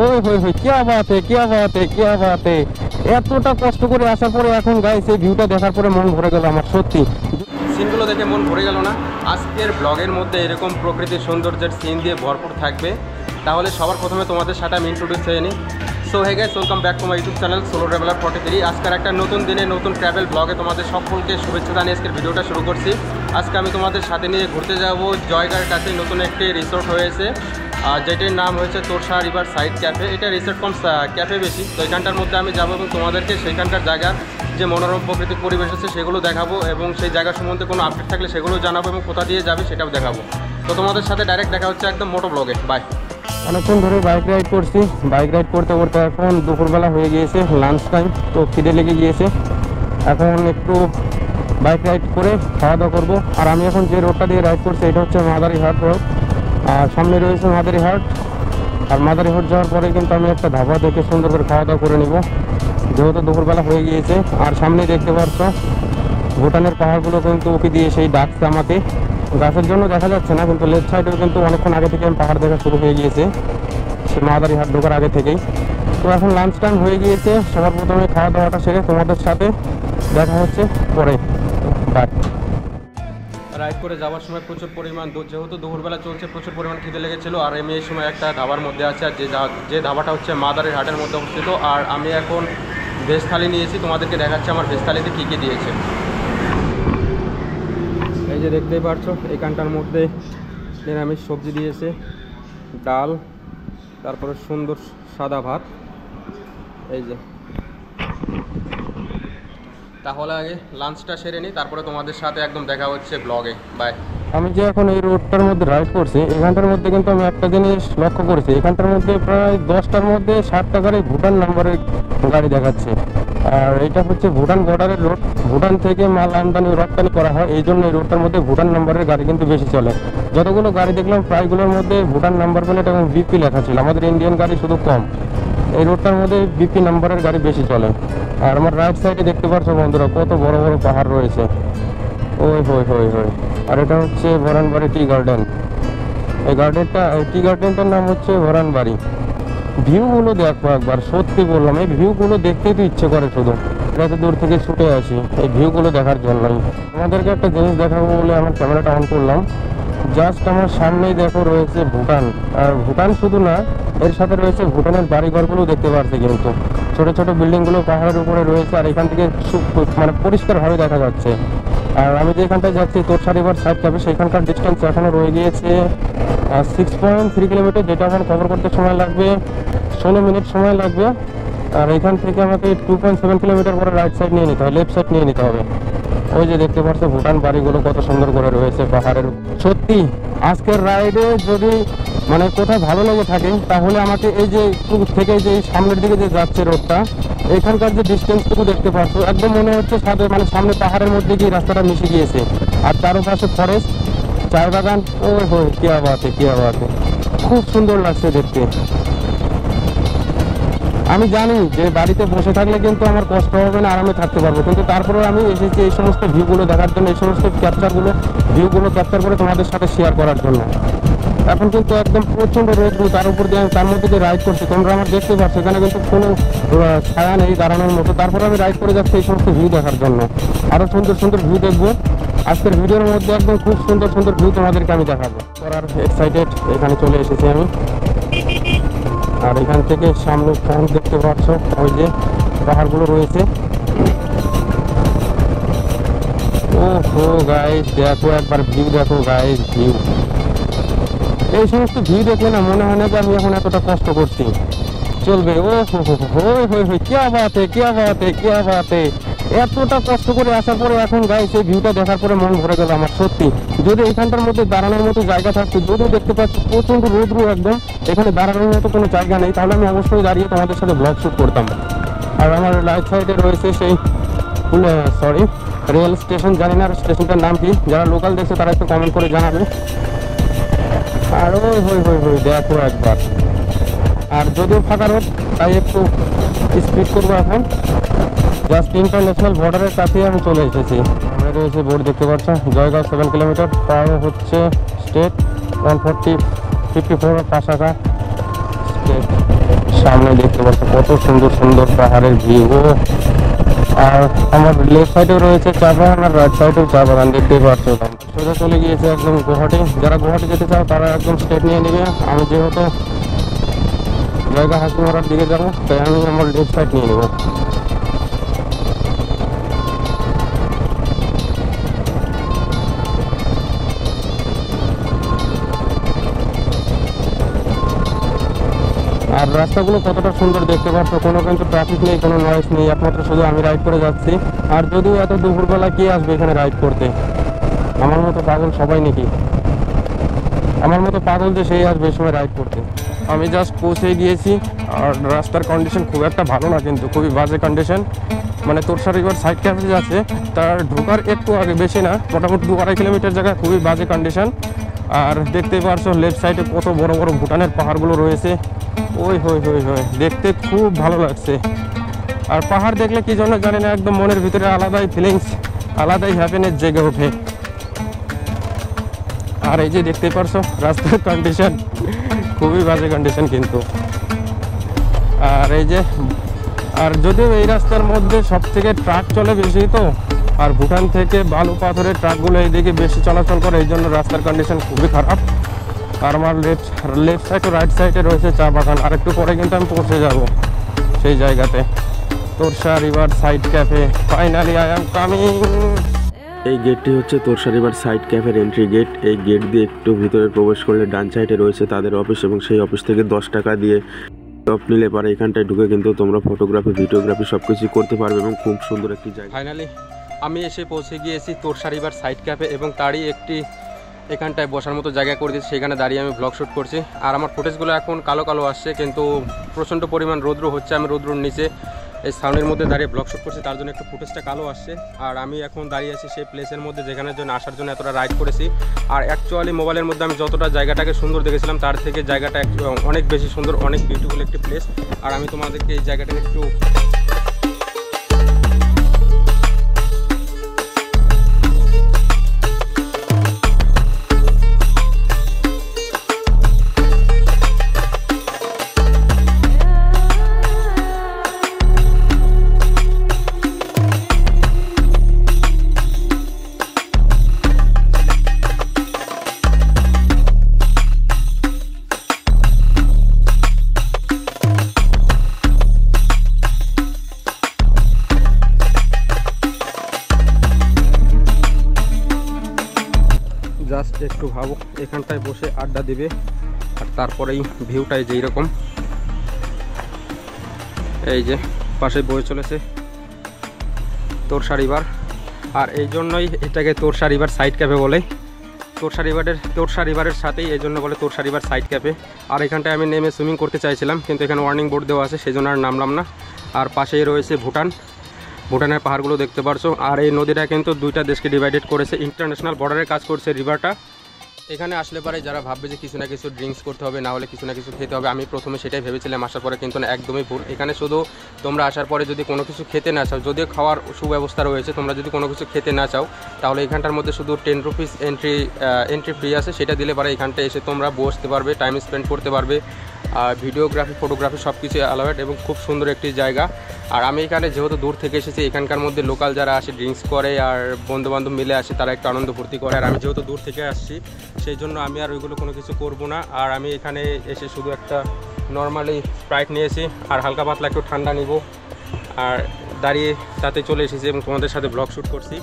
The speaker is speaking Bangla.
ওই হই হই কি বাত হে কি বাত হে কি বাত হে। এতটা কষ্ট করে আসার পরে এখন গাইস এই ভিউটা দেখার পরে মন ভরে গেল আমার, সত্যি সিনগুলো দেখে মন ভরে গেল না। আজকের ব্লগের মধ্যে এরকম প্রকৃতির সৌন্দর্যের সিন দিয়ে ভরপুর থাকবে। তাহলে সবার প্রথমে তোমাদের সাথে আমি ইন্ট্রোডিউস হয়ে নিই। So hey guys, welcome back to my YouTube channel solo traveller 43। আজকের একটা নতুন দিনে নতুন ট্রাভেল ব্লগে তোমাদের সকলকে শুভেচ্ছা জানিয়ে আজকের ভিডিওটা শুরু করছি। আজকে আমি তোমাদের সাথে নিয়ে ঘুরতে যাব জয়গার কাছে নতুন একটি রিসোর্ট হয়েছে, যেটির নাম হয়েছে তোরসা রিভার সাইড ক্যাফে। এটা রিসোর্ট কম ক্যাফে বেশি, তো এখানটার মধ্যে আমি যাবো এবং তোমাদেরকে সেইখানকার জায়গার যে মনোরম প্রাকৃতিক পরিবেশ আছে সেগুলো দেখাবো এবং সেই জায়গা সম্বন্ধে কোনো আপডেট থাকলে সেগুলো জানাবো এবং কোথা দিয়ে যাবে সেটাও দেখাবো। তো তোমাদের সাথে ডাইরেক্ট দেখা হচ্ছে একদম মোটো ব্লগে। বাই। অনেকক্ষণ ধরে বাইক রাইড করছি, বাইক রাইড করতে করতে এখন দুপুরবেলা হয়ে গিয়েছে, লাঞ্চ টাইম, তো খিদে লেগে গিয়েছে। এখন একটু বাইক রাইড করে খাওয়া দাওয়া করবো। আর আমি এখন যে রোডটা দিয়ে রাইড করছি এটা হচ্ছে মাদারিহাট রোড, আর সামনে রয়েছে মাদারিহাট। আর মাদারিহাট যাওয়ার পরে কিন্তু আমি একটা ধাবা দেখে সুন্দর করে খাওয়া দাওয়া করে নিব, যেহেতু দুপুরবেলা হয়ে গিয়েছে। আর সামনে দেখতে পাচ্ছ ভুটানের পাহাড়গুলো কিন্তু উঁকি দিয়ে সেই ডাকছে আমাকে। গাছের জন্য দেখা যাচ্ছে না, কিন্তু লেফট সাইডেও কিন্তু অনেকক্ষণ আগে থেকে পাহাড় দেখা শুরু হয়ে গিয়েছে, সে মাদারিহাট ঢোকার আগে থেকেই। তো এখন লাঞ্চ টাইম হয়ে গিয়েছে, সবার প্রথমে খাওয়া দাওয়াটা সেরে তোমাদের সাথে দেখা হচ্ছে পরে। বাই। রাইড করে যাওয়ার সময় প্রচুর পরিমাণ যেহেতু দুপুরবেলা চলছে প্রচুর পরিমাণ খিদে লেগেছিলো। আর আমি এই সময় একটা ধাবার মধ্যে আছি, আর যে ধাবাটা হচ্ছে মাদারিহাটের মধ্যে অবস্থিত। আর আমি এখন ভেজ থালি নিয়েছি, তোমাদেরকে দেখাচ্ছি আমার ভেজ থালিতে কী কী দিয়েছে। এই যে দেখতেই পাচ্ছ এখানটার মধ্যে নিরামিষ সবজি দিয়েছে, ডাল, তারপরে সুন্দর সাদা ভাত। এই যে তাহলে আগে লাঞ্চটা সেরে নিই, তারপরে তোমাদের সাথে একদম দেখা হচ্ছে ব্লগে। বাই। আমি যে এখন এই রোডটার মধ্যে রাইড করছি, এখানটার মধ্যে কিন্তু আমি একটা জিনিস লক্ষ্য করেছি, এখানটার মধ্যে প্রায় 10টার মধ্যে 7টা গাড়ি ভুটান নম্বরের গাড়ি দেখাচ্ছে। আর এটা হচ্ছে ভুটান বর্ডারের রোড, ভুটান থেকে মাল আমদানি রপ্তানি করা হয়, এই জন্য এই রোডটার মধ্যে ভুটান নম্বরের গাড়ি কিন্তু বেশি চলে। যতগুলো গাড়ি দেখলাম প্রায়গুলোর মধ্যে ভুটান নাম্বার প্লেট এবং বিপি লেখা ছিল, আমাদের ইন্ডিয়ান গাড়ি শুধু কম। এই রোডটার মধ্যে বিপি নাম্বারের গাড়ি বেশি চলে। আর আমার রাইট সাইডে দেখতে পাচ্ছ বন্ধুরা কত বড় বড় পাহাড় রয়েছে, ওই হই হই হই। আর এটা হচ্ছে ভরানবাড়ি টি গার্ডেন। এই টি গার্ডেনটার নাম হচ্ছে ভরানবাড়ি। ভিউগুলো দেখো একবার, সত্যি বললাম এই ভিউগুলো দেখতেই তো ইচ্ছে করে, শুধু এত দূর থেকে ছুটে আসি এই ভিউগুলো দেখার জন্যই। আমাদেরকে একটা জিনিস দেখাবো বলে আমার ক্যামেরাটা অন করলাম। জাস্ট আমার সামনেই দেখো রয়েছে ভুটান। আর ভুটান শুধু না, এর সাথে রয়েছে ভুটানের বাড়িঘরগুলো দেখতে পাচ্ছি, কিন্তু ছোট ছোট বিল্ডিংগুলো পাহাড়ের উপরে রয়েছে। আর এখান থেকে মানে পরিষ্কারভাবে দেখা যাচ্ছে। আর আমি যে এখানটায় যাচ্ছি তোরসা রিভার সাইড ক্যাফে, সেখানকার ডিস্টেন্স এখনও রয়ে গিয়েছে 6.3 কিলোমিটার, যেটা আমার কভার করতে সময় লাগবে 16 মিনিট সময় লাগবে। আর এখান থেকে আমাকে 2.7 কিলোমিটার পরে রাইট সাইড নিয়ে নিতে হবে, লেফট সাইড নিয়ে নিতে হবে। ওই যে দেখতে পাচ্ছ ভুটান বাড়িগুলো কত সুন্দর করে রয়েছে পাহাড়ের। সত্যি আজকের রাইডে যদি মানে কোথাও ভালো লেগে থাকে তাহলে আমাকে এই যে থেকে যে সামনের দিকে যে যাচ্ছে রোডটা, এখানকার যে ডিস্টেন্সটুকু দেখতে পাচ্ছ একদম মনে হচ্ছে মানে সামনে পাহাড়ের মধ্যে গিয়ে রাস্তাটা মিশে গিয়েছে। আর চারপাশে ফরেস্ট, চায় বাগান, ওই হই কি আবাতে কি আবাতে, খুব সুন্দর লাগছে দেখতে। আমি জানি যে বাড়িতে বসে থাকলে কিন্তু আমার কষ্ট হবে না, আরামে থাকতে পারবো, কিন্তু তারপরেও আমি এসেছি এই সমস্ত ভিউগুলো দেখার জন্য, এই সমস্ত ভিউগুলো ক্যাপচার করে তোমাদের সাথে শেয়ার করার জন্য। এখন কিন্তু একদম প্রচণ্ড রোদ, তার উপর দিয়ে আমি তার মধ্যে দিয়ে রাইড করছি, তোমরা আমার দেখতে পাচ্ছ এখানে কিন্তু কোনো ছায়া নেই দাঁড়ানোর মতো, তারপরে আমি রাইড করে যাচ্ছি এই সমস্ত ভিউ দেখার জন্য। আরও সুন্দর সুন্দর ভিউ দেখবো আজকের ভিডিওর মধ্যে, একদম খুব সুন্দর সুন্দর ভিউ তোমাদেরকে আমি দেখাবো। করার এক্সাইটেড, এখানে চলে এসেছি আমি। আর এখান থেকে সামনে ফ্রন্ট দেখতে পাচ্ছ ওই যে পাহাড়গুলো রয়েছে। ও গাইস দেখো একবার ভিউ দেখো গাইস, ভিউ এই সমস্ত ভিউ দেখলে না মনে হয় না যে আমি এখন এতটা কষ্ট করছি, চলবে। ও হই হই হই কি বাত হে কি বাত হে কি বাত হে। এতটা কষ্ট করে আসার পরে এখন গাইস এই ভিউটা দেখার পরে মন ভরে গেল আমার, সত্যি। যদি এখানটার মধ্যে দাঁড়ানোর মতো জায়গা থাকতো, যদিও দেখতে পাচ্ছি প্রচণ্ড রোদ্রু একদম, এখানে দাঁড়ানোর মতো কোনো জায়গা নেই, তাহলে আমি অবশ্যই দাঁড়িয়ে তোমাদের সাথে ব্লগ শ্যুট করতাম। আর আমার রাইট সাইডে রয়েছে সেই রেল স্টেশন, জানি না স্টেশনটার নাম কি, যারা লোকাল দেখছে তারা একটু কমেন্ট করে জানাবে। আর ওই হই হই হই দেখো একবার। আর যদিও ফাঁকা রোড তাই একটু স্পিড করবো এখন। জাস্ট ইন্টারন্যাশনাল বর্ডারের কাছেই আমি চলে এসেছি। আমরা রয়েছে বোর্ড দেখতে পাচ্ছ, জয়গাঁও 7 কিলোমিটার, পাওয়া হচ্ছে স্টেট 154 পাশাকা স্টেট। সামনে দেখতে পাচ্ছ কত সুন্দর সুন্দর পাহাড়ের ভিউ। আর আমার লেফট সাইডেও রয়েছে চা বাগান আর রাইট সাইডেও চা বাগান, দেখতেই পাচ্ছ। সোজা চলে গিয়েছে একদম গুয়াহাটি। যারা গুয়াহাটি যেতে চাও তারা একদম স্টেট নিয়ে নেবে। আমি যেহেতু জায়গা হাসিমারার দিকে যাবো তাই আমি আমার লেফট সাইড নিয়ে নেবো। আর রাস্তাগুলো কতটা সুন্দর দেখতে পাচ্ছ, কোনো কিন্তু ট্রাফিক নেই, কোনো নয়েজ নেই, একমাত্র শুধু আমি রাইড করে যাচ্ছি। আর যদিও এত দুপুরবেলা কে আসবে এখানে রাইড করতে? আমার মতো পাগল সবাই নাকি? আমার মতো পাগল যে সেই আসবে এই সময় রাইড করতে। আমি জাস্ট পৌঁছে গিয়েছি। আর রাস্তার কন্ডিশন খুব একটা ভালো না, কিন্তু খুবই বাজে কন্ডিশন। মানে তোরসা রিভার সাইড ক্যাফে আছে তার ঢোকার একটু আগে, বেশি না, মোটামুটি 2-2.5 কিলোমিটার জায়গায় খুবই বাজে কন্ডিশন। আর দেখতেই পারছো লেফট সাইডে কত বড় বড় ভুটানের পাহাড়গুলো রয়েছে। ওই হই হই হই, দেখতে খুব ভালো লাগছে। আর পাহাড় দেখলে কি জন্য জানি না, একদম মনের ভিতরে আলাদাই ফিলিংস, আলাদাই হ্যাপিনেস জেগে ওঠে। আর এই যে দেখতেই পারছো রাস্তার কন্ডিশন খুবই বাজে কন্ডিশন কিন্তু। আর এই যে, আর যদিও এই রাস্তার মধ্যে সব থেকে ট্রাক চলে বেশি তো, আর ভুটান থেকে বালু পাথরের ট্রাকগুলো এইদিকে বেশি চলাচল করে, এই জন্য রাস্তার কন্ডিশন খুবই খারাপ। আর আমার লেফট সাইড ও রাইট সাইডে রয়েছে চা বাগান। আর একটু পরে কিন্তু আমি পৌঁছে যাব সেই জায়গাতে, Torsa river side cafe. Finally I am coming. এই গেটটি হচ্ছে তোরসা রিভার সাইড ক্যাফের এন্ট্রি গেট। এই গেট দিয়ে একটু ভিতরে প্রবেশ করলে ডান সাইডে রয়েছে তাদের অফিস, এবং সেই অফিস থেকে 10 টাকা দিয়ে টপ নিলে পারে এখানটায় ঢুকে কিন্তু তোমরা ফটোগ্রাফি, ভিডিওগ্রাফি সব কিছু করতে পারবে, এবং খুব সুন্দর একটি জায়গা। ফাইনালি আমি এসে পৌঁছে গিয়েছি তোরসা রিভার সাইড ক্যাফে, এবং তারই একটি এখানটায় বসার মতো জায়গা করে দিয়েছি, সেখানে দাঁড়িয়ে আমি ব্লগ শ্যুট করছি। আর আমার ফুটেজগুলো এখন কালো কালো আসছে, কিন্তু প্রচণ্ড পরিমাণ রৌদ্র হচ্ছে। আমি রৌদ্রর নিচে এই সাউন্ডের মধ্যে দাঁড়িয়ে ব্লগ শ্যুট করছি, তার জন্য একটু ফুটেজটা কালো আসছে। আর আমি এখন দাঁড়িয়ে আছি সেই প্লেসের মধ্যে যেখানের জন্য আসার জন্য এতটা রাইড করেছি। আর অ্যাকচুয়ালি মোবাইলের মধ্যে আমি যতটা জায়গাটাকে সুন্দর দেখেছিলাম তার থেকে জায়গাটা অনেক বেশি সুন্দর, অনেক বিউটিফুল একটি প্লেস। আর আমি তোমাদেরকে এই জায়গাটাকে একটু জাস্ট একটু ভাবো, এখানটায় বসে আড্ডা দিবে, আর তারপরেই ভিউটাই যেই রকম। এই যে পাশে বয়ে চলেছে তোরসা রিভার, আর এই জন্যই এটাকে তোরসা রিভার সাইড ক্যাফে বলে। তোরসা রিভারের সাথেই এই জন্য বলে তোরসা রিভার সাইড ক্যাফে। আর এখানটায় আমি নেমে সুইমিং করতে চাইছিলাম, কিন্তু এখানে ওয়ার্নিং বোর্ড দেওয়া আছে, সেই জন্য আর নামলাম না। আর পাশেই রয়েছে ভুটানের পাহাড়গুলো দেখতে পারছো। আর এই নদীটা কিন্তু দুইটা দেশকে ডিভাইডেড করেছে, ইন্টারন্যাশনাল বর্ডারের কাজ করছে রিভারটা। এখানে আসলে পরে যারা ভাববে যে কিছু না কিছু ড্রিঙ্কস করতে হবে, না হলে কিছু না কিছু খেতে হবে, আমি প্রথমে সেটাই ভেবেছিলাম, আসার পরে কিন্তু একদমই ভুল। এখানে শুধু তোমরা আসার পরে যদি কোনো কিছু খেতে না চাও, যদিও খাওয়ার সুব্যবস্থা রয়েছে, তোমরা যদি কোনো কিছু খেতে না চাও তাহলে এখানটার মধ্যে শুধু 10 রুপিস এন্ট্রি ফ্রি আছে, সেটা দিলে পরে এখানটায় এসে তোমরা বসতে পারবে, টাইম স্পেন্ড করতে পারবে। ভিডিওগ্রাফি, ফটোগ্রাফি সব কিছু অ্যালাউড, এবং খুব সুন্দর একটি জায়গা। আর আমি এখানে যেহেতু দূর থেকে এসেছি, এখানকার মধ্যে লোকাল যারা আসে ড্রিঙ্কস করে আর বন্ধুবান্ধব মিলে আসে, তারা একটু আনন্দ ফুর্তি করে। আর আমি যেহেতু দূর থেকে আসছি সেই জন্য আমি আর ওইগুলো কোনো কিছু করবো না। আর আমি এখানে এসে শুধু একটা নর্মালি স্প্রাইট নিয়েছি আর হালকা পাতলা একটু ঠান্ডা নিব, আর দাঁড়িয়ে তাতে চলে এসেছি এবং তোমাদের সাথে ব্লগ শ্যুট করছি।